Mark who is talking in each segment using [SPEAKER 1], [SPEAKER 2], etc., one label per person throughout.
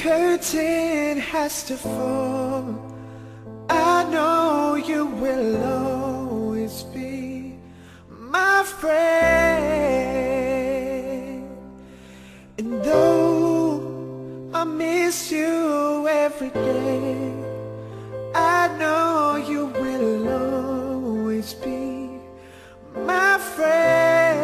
[SPEAKER 1] curtain has to fall, I know you will always be my friend. And though I miss you every day, I know you will always be my friend.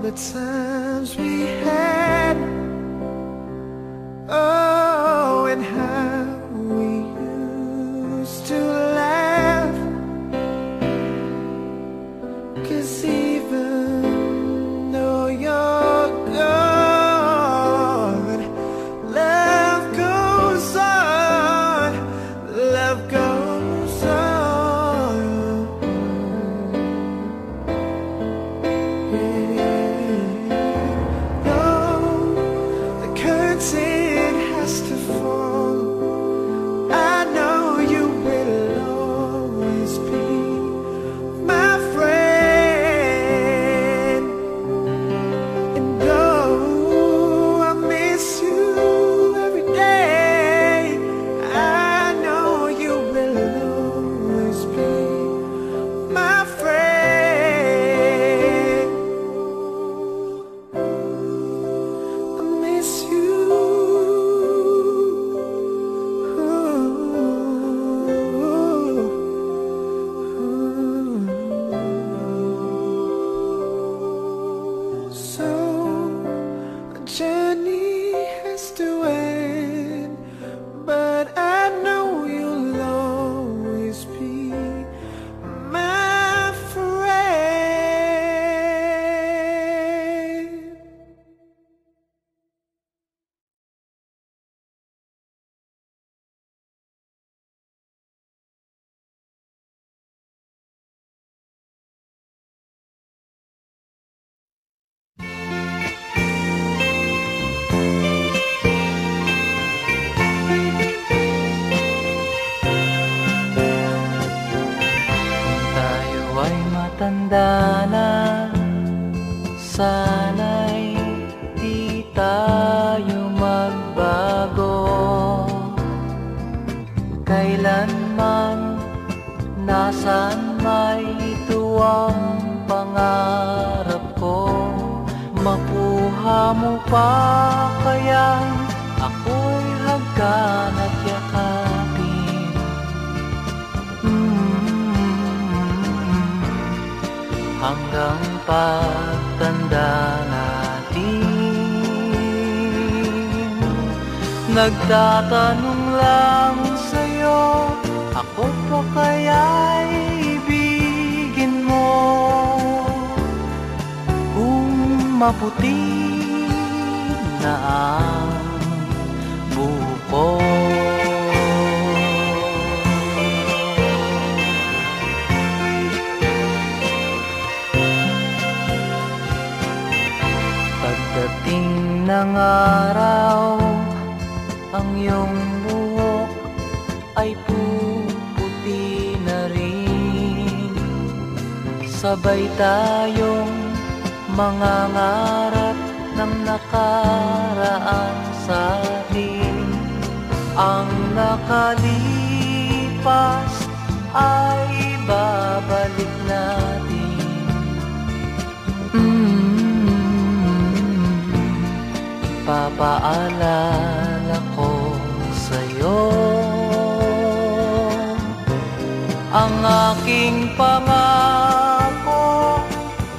[SPEAKER 1] the times we had. Oh, and how we used to laugh. 'Cause even though you're gone, love goes on, love goes on. Yeah. No, the curtain has to fall. I know you will always be my friend. And though I miss you every day, I know you will always be my friend. I miss you. So a journey has to end, but I know you'll always be my friend.
[SPEAKER 2] Tayo ay matanda na, sana'y di tayo magbago. Kailanman, nasaan may ito ang pangarap ko. Makuha mo pa kaya ako'y hagkan at yakapin. Hanggang pagtanda natin, nagtatanong lang sa'yo, ako pa kaya'y ibigin mo? Kung maputi na ang buko. Pagdating ng araw, ang iyong buhok ay puputi na rin. Sabay tayong mangangarap ng nakaraan sa atin. Ang nakalipas ay babalik natin. Papaalala ko sa'yo ang aking pangako,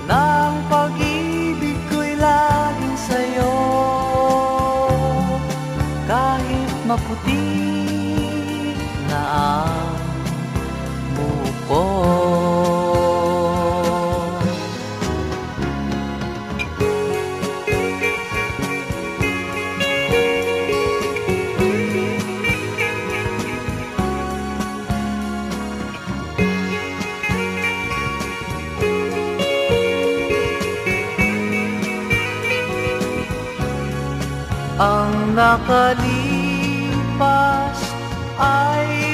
[SPEAKER 2] ng pag-ibig ko'y laging sa'yo. Kahit maputi na ang buko. Ang nakalipas ay